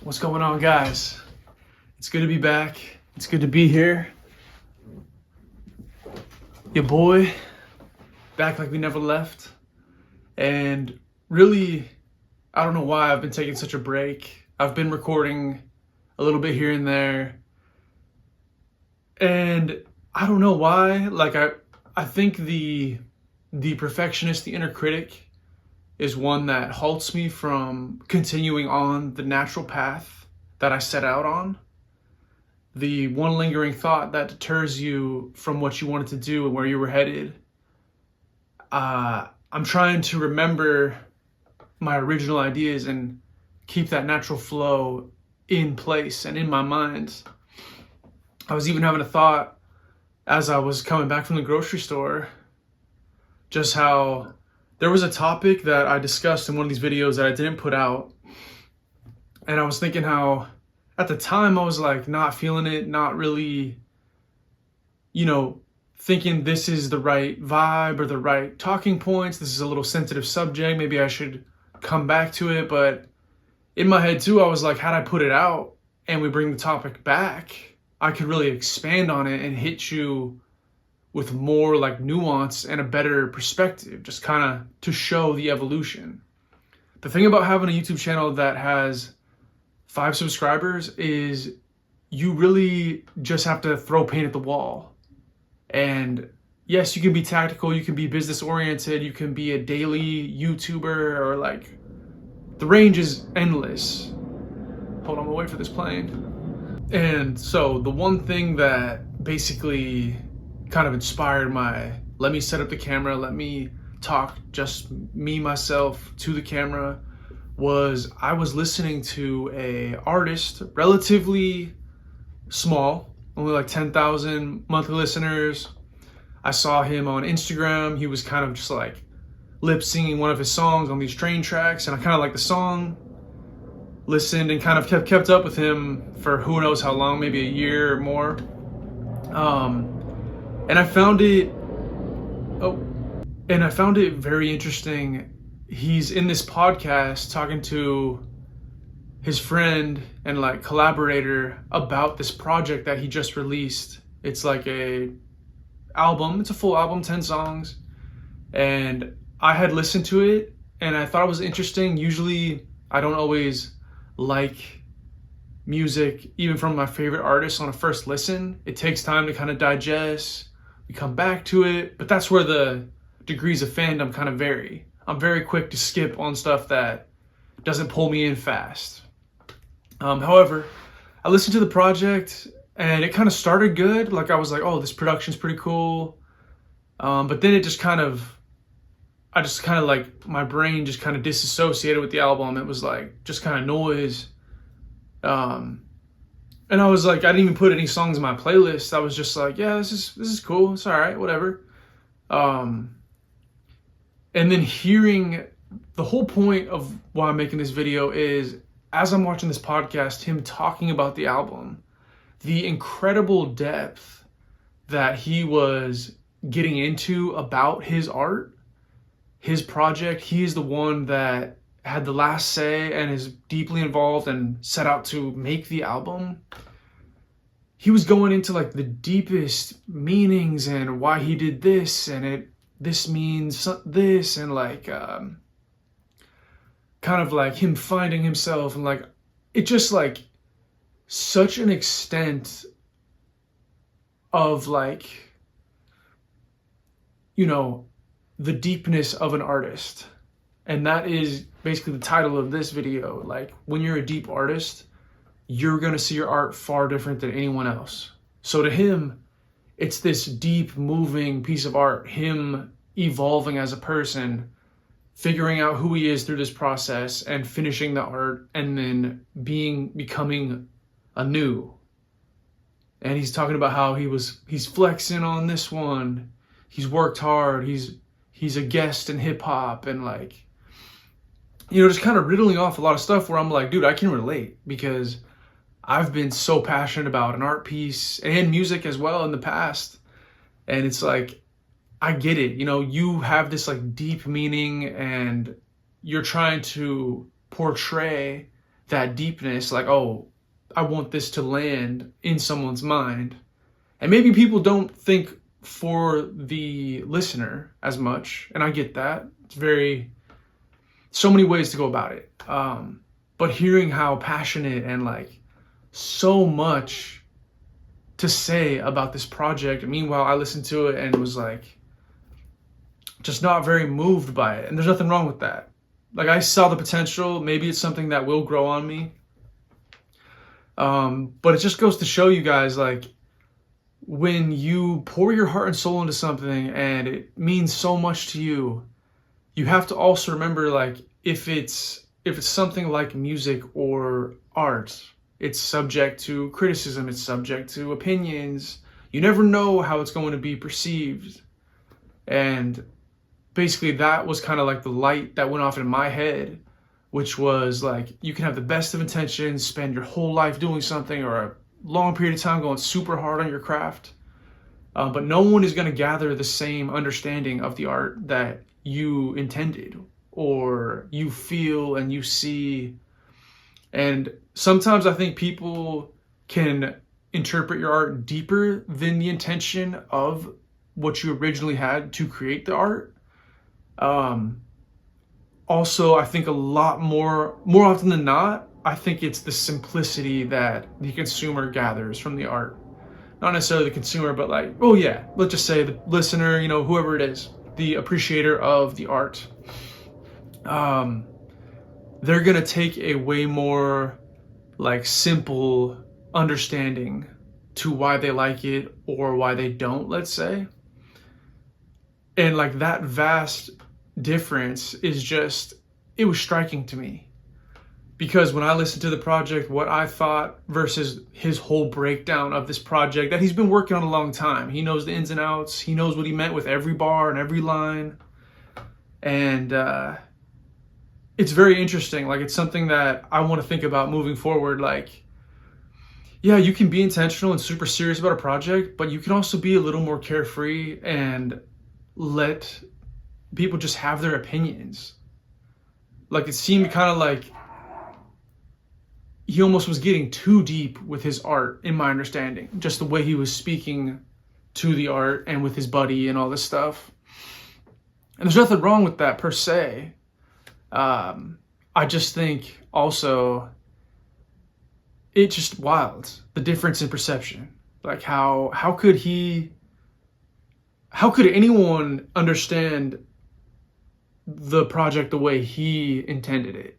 What's going on, guys? It's good to be back. It's good to be here. Your boy, back like we never left. And really, I don't know why I've been taking such a break. I've been recording a little bit here and there. And I don't know why. I think the perfectionist, the inner critic, is one that halts me from continuing on the natural path that I set out on. The one lingering thought that deters you from what you wanted to do and where you were headed. I'm trying to remember my original ideas and keep that natural flow in place and in my mind. I was even having a thought as I was coming back from the grocery store, just how there was a topic that I discussed in one of these videos that I didn't put out. And I was thinking how at the time I was like not feeling it, not really, thinking this is the right vibe or the right talking points. This is a little sensitive subject. Maybe I should come back to it. But in my head too, I was like, had I put it out and we bring the topic back, I could really expand on it and hit you with more like nuance and a better perspective, just kind of to show the evolution. The thing about having a YouTube channel that has 5 subscribers is you really just have to throw paint at the wall. And yes, you can be tactical, you can be business oriented, you can be a daily YouTuber, or like the range is endless. Hold on, we'll wait for this plane. And so the one thing that basically kind of inspired let me set up the camera, let me talk just me, myself to the camera, was I was listening to a artist, relatively small, only like 10,000 monthly listeners. I saw him on Instagram. He was kind of just like lip singing one of his songs on these train tracks, and I kind of liked the song, listened and kind of kept up with him for who knows how long, maybe a year or more. And I found it very interesting. He's in this podcast talking to his friend and like collaborator about this project that he just released. It's like a album. It's a full album, 10 songs. And I had listened to it and I thought it was interesting. Usually I don't always like music, even from my favorite artists, on a first listen. It takes time to kind of digest. We come back to it, but that's where the degrees of fandom kind of vary. I'm very quick to skip on stuff that doesn't pull me in fast. However, I listened to the project and it kind of started good. Like I was like, oh, this production's pretty cool. But then my brain just kind of disassociated with the album. It was like just kind of noise. And I was like, I didn't even put any songs in my playlist. I was just like, yeah, this is cool. It's all right, whatever. And then hearing the whole point of why I'm making this video is, as I'm watching this podcast, him talking about the album, the incredible depth that he was getting into about his art, his project. He is the one that had the last say and is deeply involved and set out to make the album. He was going into like the deepest meanings and why he did this, and this means this, and like kind of like him finding himself, and like it just like such an extent of like, the deepness of an artist. And that is basically the title of this video. Like, when you're a deep artist, you're going to see your art far different than anyone else. So to him, it's this deep, moving piece of art, him evolving as a person, figuring out who he is through this process and finishing the art, and then becoming anew. And he's talking about how he's flexing on this one. He's worked hard. He's a guest in hip hop, and like, just kind of riddling off a lot of stuff where I'm like, dude, I can relate, because I've been so passionate about an art piece and music as well in the past. And it's like, I get it. You have this like deep meaning and you're trying to portray that deepness, like, oh, I want this to land in someone's mind. And maybe people don't think for the listener as much, and I get that. It's so many ways to go about it. But hearing how passionate and like so much to say about this project, meanwhile, I listened to it and was like, just not very moved by it. And there's nothing wrong with that. Like, I saw the potential. Maybe it's something that will grow on me. But it just goes to show you guys, like, when you pour your heart and soul into something and it means so much to you, you have to also remember, like, if it's something like music or art, it's subject to criticism, it's subject to opinions. You never know how it's going to be perceived. And basically that was kind of like the light that went off in my head, which was like, you can have the best of intentions, spend your whole life doing something or a long period of time going super hard on your craft, but no one is going to gather the same understanding of the art that you intended or you feel and you see. And sometimes I think people can interpret your art deeper than the intention of what you originally had to create the art. Also, I think a lot more often than not, I think it's the simplicity that the consumer gathers from the art. Not necessarily the consumer, but like, oh yeah, let's just say the listener, whoever it is, the appreciator of the art. They're gonna take a way more like simple understanding to why they like it or why they don't, let's say. And like that vast difference it was striking to me, because when I listened to the project, what I thought versus his whole breakdown of this project that he's been working on a long time. He knows the ins and outs. He knows what he meant with every bar and every line. And it's very interesting. Like, it's something that I want to think about moving forward. Like, yeah, you can be intentional and super serious about a project, but you can also be a little more carefree and let people just have their opinions. Like, it seemed kind of like he almost was getting too deep with his art, in my understanding, just the way he was speaking to the art and with his buddy and all this stuff. And there's nothing wrong with that per se. I just think also it's just wild, the difference in perception. Like, how could anyone understand the project the way he intended it?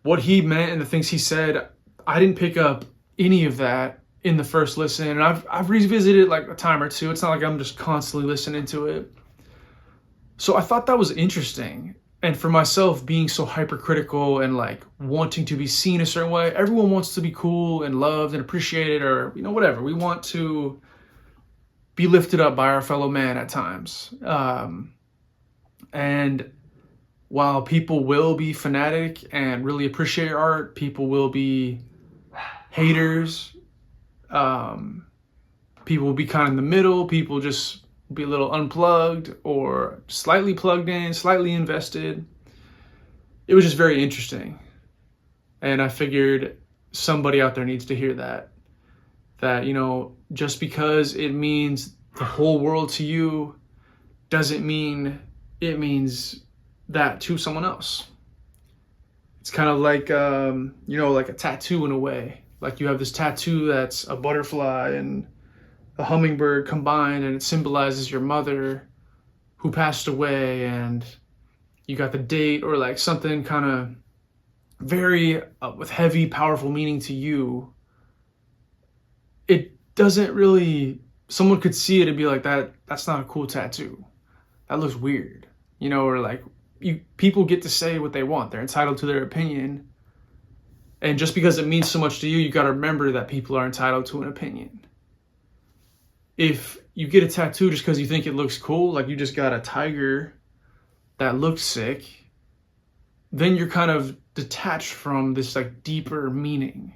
What he meant and the things he said, I didn't pick up any of that in the first listen. And I've revisited it like a time or two. It's not like I'm just constantly listening to it. So I thought that was interesting. And for myself, being so hypercritical and like wanting to be seen a certain way, everyone wants to be cool and loved and appreciated, or, whatever. We want to be lifted up by our fellow man at times. And while people will be fanatic and really appreciate your art, people will be haters. People will be kind of in the middle. People just be a little unplugged or slightly plugged in, slightly invested. It was just very interesting. And I figured somebody out there needs to hear that. That, just because it means the whole world to you doesn't mean it means that to someone else. It's kind of like, like a tattoo in a way. Like, you have this tattoo that's a butterfly and a hummingbird combined, and it symbolizes your mother who passed away, and you got the date or like something kind of very with heavy, powerful meaning to you. It doesn't really, someone could see it and be like, that's not a cool tattoo. That looks weird, or like, people get to say what they want. They're entitled to their opinion. And just because it means so much to you, you got to remember that people are entitled to an opinion. If you get a tattoo just because you think it looks cool, like you just got a tiger that looks sick, then you're kind of detached from this like deeper meaning.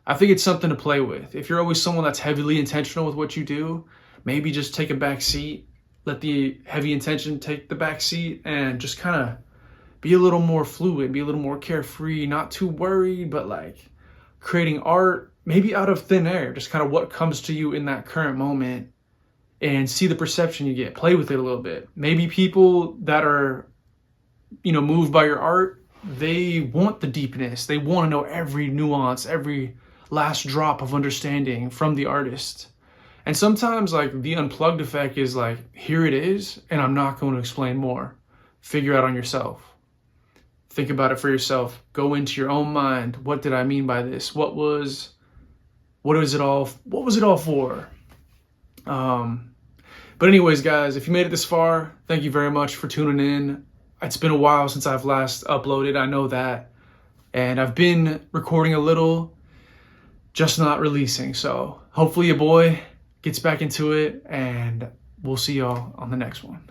I think it's something to play with. If you're always someone that's heavily intentional with what you do, maybe just take a back seat let the heavy intention take the back seat and just kind of be a little more fluid, be a little more carefree, not too worried, but like creating art maybe out of thin air, just kind of what comes to you in that current moment, and see the perception you get. Play with it a little bit. Maybe people that are, moved by your art, they want the deepness. They want to know every nuance, every last drop of understanding from the artist. And sometimes like the unplugged effect is like, here it is, and I'm not going to explain more. Figure out on yourself. Think about it for yourself. Go into your own mind. What did I mean by this? What was it all for? But anyways, guys, if you made it this far, thank you very much for tuning in. It's been a while since I've last uploaded, I know that. And I've been recording a little, just not releasing. So hopefully your boy gets back into it, and we'll see y'all on the next one.